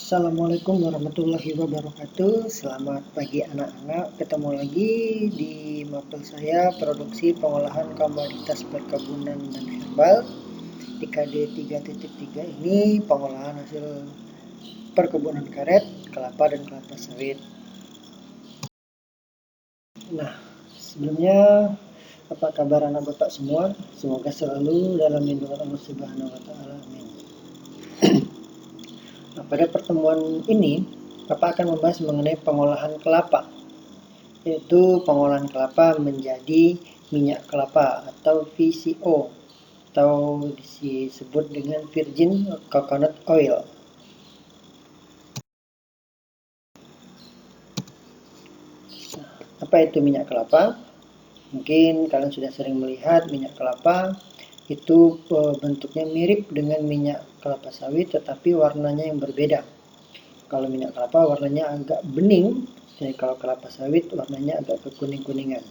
Assalamualaikum warahmatullahi wabarakatuh. Selamat pagi anak-anak. Ketemu lagi di mapel saya produksi pengolahan komoditas perkebunan dan herbal. Di KD 3.3 ini pengolahan hasil perkebunan karet, kelapa dan kelapa sawit. Nah, sebelumnya apa kabar anak bapak semua? Semoga selalu dalam lindungan Allah Subhanahu wa taala. Amin. Nah, pada pertemuan ini Bapak akan membahas mengenai pengolahan kelapa, yaitu pengolahan kelapa menjadi minyak kelapa atau VCO, atau disebut dengan Virgin Coconut Oil. Nah, apa itu minyak kelapa? Mungkin kalian sudah sering melihat minyak kelapa itu bentuknya mirip dengan minyak kelapa sawit, tetapi warnanya yang berbeda. Kalau minyak kelapa warnanya agak bening, jadi kalau kelapa sawit warnanya agak kekuning-kuningan.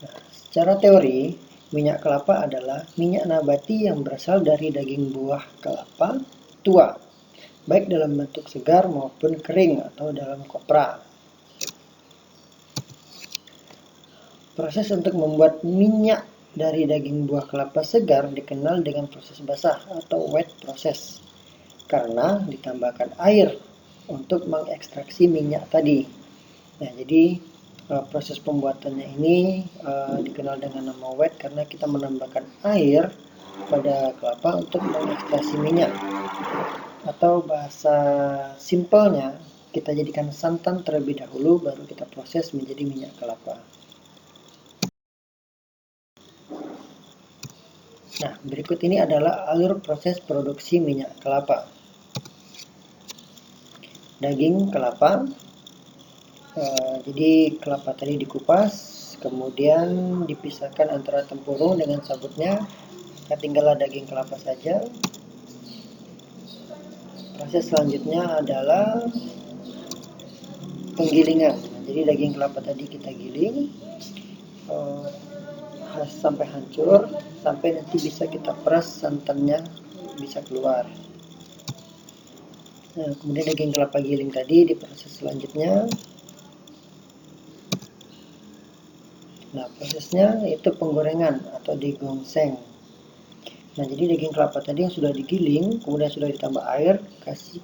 Nah, secara teori, minyak kelapa adalah minyak nabati yang berasal dari daging buah kelapa tua, baik dalam bentuk segar maupun kering atau dalam kopra. Proses untuk membuat minyak dari daging buah kelapa segar dikenal dengan proses basah atau wet process, karena ditambahkan air untuk mengekstraksi minyak tadi. Nah, jadi proses pembuatannya ini dikenal dengan nama wet karena kita menambahkan air pada kelapa untuk mengekstraksi minyak, atau bahasa simpelnya kita jadikan santan terlebih dahulu baru kita proses menjadi minyak kelapa. Nah, berikut ini adalah alur proses produksi minyak kelapa. Daging kelapa, jadi kelapa tadi dikupas, kemudian dipisahkan antara tempurung dengan sabutnya, tinggallah daging kelapa saja. Proses selanjutnya adalah penggilingan. Jadi daging kelapa tadi kita giling sampai hancur, sampai nanti bisa kita peras santannya bisa keluar. Nah, kemudian daging kelapa giling tadi diproses selanjutnya. Nah, prosesnya itu penggorengan atau digongseng. Nah, jadi daging kelapa tadi yang sudah digiling, kemudian sudah ditambah air,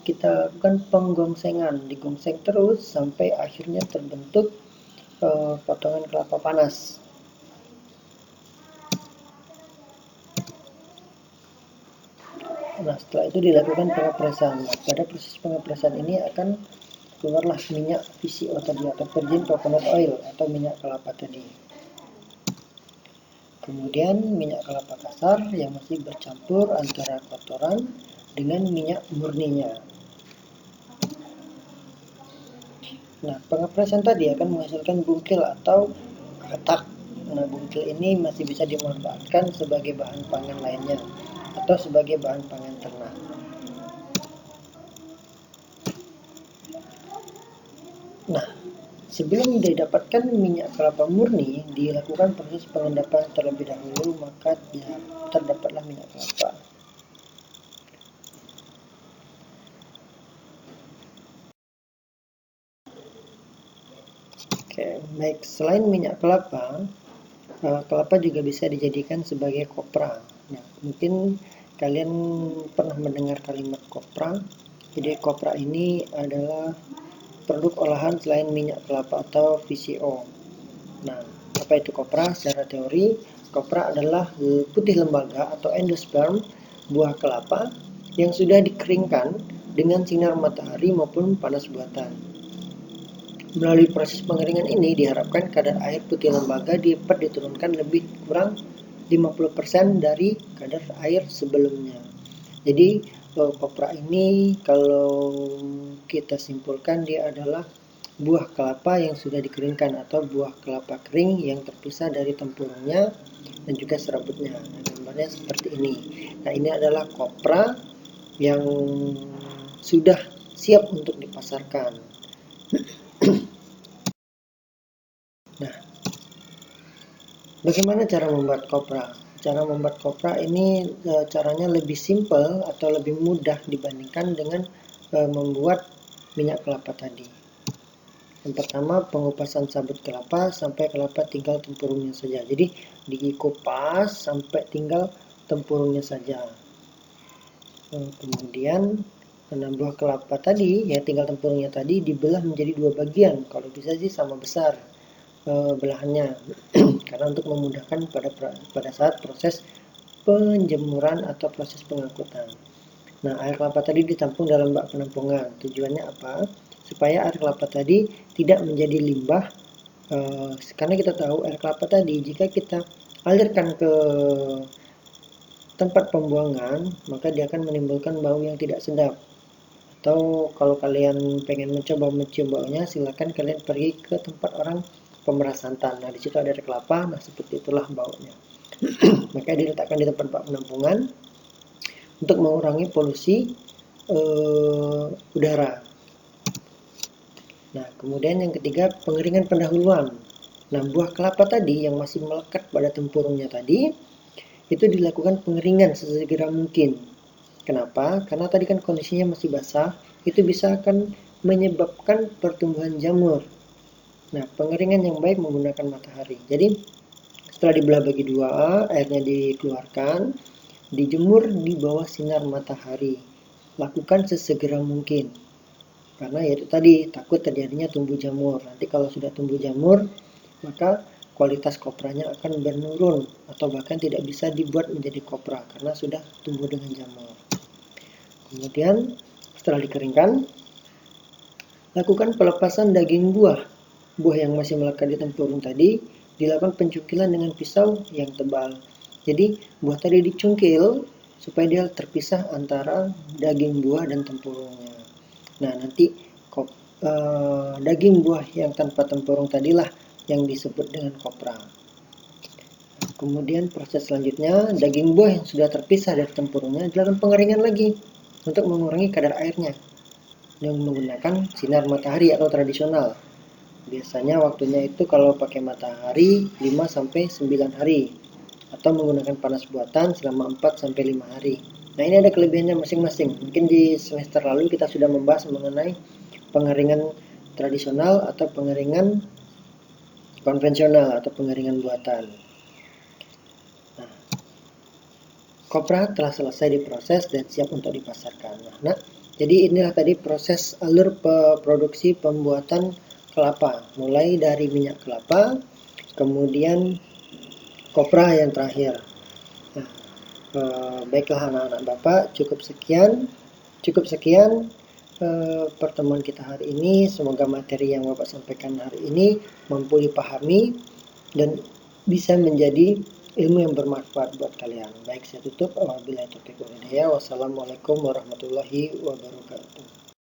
kita lakukan penggongsengan, digongseng terus sampai akhirnya terbentuk potongan kelapa panas. Nah, setelah itu dilakukan pengepresan. Nah, pada proses pengepresan ini akan keluarlah minyak VCO tadi atau Virgin Coconut Oil atau minyak kelapa tadi. Kemudian minyak kelapa kasar yang masih bercampur antara kotoran dengan minyak murninya. Nah, pengepresan tadi akan menghasilkan bungkil atau katak. Nah, bungkil ini masih bisa dimanfaatkan sebagai bahan pangan lainnya atau sebagai bahan pangan ternak. Nah, sebelum didapatkan minyak kelapa murni, dilakukan proses pengendapan terlebih dahulu, maka terdapatlah minyak kelapa. Oke, baik. Selain minyak kelapa, kelapa juga bisa dijadikan sebagai kopra. Nah, mungkin kalian pernah mendengar kalimat kopra. Jadi kopra ini adalah produk olahan selain minyak kelapa atau VCO. Nah, apa itu kopra? Secara teori, kopra adalah putih lembaga atau endosperm buah kelapa yang sudah dikeringkan dengan sinar matahari maupun panas buatan. Melalui proses pengeringan ini diharapkan kadar air putih lembaga dapat diturunkan lebih kurang 50% dari kadar air sebelumnya. Jadi kopra ini kalau kita simpulkan dia adalah buah kelapa yang sudah dikeringkan atau buah kelapa kering yang terpisah dari tempurungnya dan juga serabutnya. Nah, gambarnya seperti ini. Nah, ini adalah kopra yang sudah siap untuk dipasarkan. Nah, bagaimana cara membuat kopra? cara membuat kopra ini caranya lebih simple atau lebih mudah dibandingkan dengan membuat minyak kelapa tadi. Yang pertama, pengupasan sabut kelapa sampai kelapa tinggal tempurungnya saja. Jadi dikupas sampai tinggal tempurungnya saja. Kemudian buah kelapa tadi, ya tinggal tempurungnya tadi, dibelah menjadi 2 bagian. Kalau bisa sih sama besar belahannya, karena untuk memudahkan pada saat proses penjemuran atau proses pengangkutan. Nah, air kelapa tadi ditampung dalam bak penampungan. Tujuannya apa? Supaya air kelapa tadi tidak menjadi limbah, karena kita tahu air kelapa tadi jika kita alirkan ke tempat pembuangan, maka dia akan menimbulkan bau yang tidak sedap. Atau kalau kalian pengen mencoba mencium baunya, silakan kalian pergi ke tempat orang pemerah santan. Nah, di situ ada air kelapa, nah seperti itulah baunya. Maka diletakkan di tempat bak penampungan untuk mengurangi polusi udara. Nah, kemudian yang ketiga, pengeringan pendahuluan. Nah, buah kelapa tadi yang masih melekat pada tempurungnya tadi, itu dilakukan pengeringan sesegera mungkin. Kenapa? Karena tadi kan kondisinya masih basah, itu bisa akan menyebabkan pertumbuhan jamur. Nah, pengeringan yang baik menggunakan matahari. Jadi, setelah dibelah bagi 2, airnya dikeluarkan, dijemur di bawah sinar matahari. Lakukan sesegera mungkin. Karena yaitu tadi, takut terjadinya tumbuh jamur. Nanti kalau sudah tumbuh jamur, maka kualitas kopranya akan menurun atau bahkan tidak bisa dibuat menjadi kopra karena sudah tumbuh dengan jamur. Kemudian setelah dikeringkan, lakukan pelepasan daging buah. Buah yang masih melekat di tempurung tadi dilakukan pencukilan dengan pisau yang tebal. Jadi buah tadi dicungkil supaya dia terpisah antara daging buah dan tempurungnya. Nah, nanti daging buah yang tanpa tempurung tadilah yang disebut dengan kopra. Kemudian proses selanjutnya, daging buah yang sudah terpisah dari tempurungnya dilakukan pengeringan lagi untuk mengurangi kadar airnya dengan menggunakan sinar matahari atau tradisional. Biasanya waktunya itu kalau pakai matahari 5-9 hari atau menggunakan panas buatan selama 4-5 hari. Nah, ini ada kelebihannya masing-masing. Mungkin di semester lalu kita sudah membahas mengenai pengeringan tradisional atau pengeringan konvensional atau pengeringan buatan. Nah, kopra telah selesai diproses dan siap untuk dipasarkan. Nah, jadi inilah tadi proses alur produksi pembuatan kelapa, mulai dari minyak kelapa, kemudian kopra yang terakhir. Nah, baiklah anak-anak Bapak, cukup sekian pertemuan kita hari ini. Semoga materi yang Bapak sampaikan hari ini mampu dipahami dan bisa menjadi ilmu yang bermanfaat buat kalian. Baik, saya tutup. Wabillahi taufiq wal hidayah. Wassalamualaikum warahmatullahi wabarakatuh.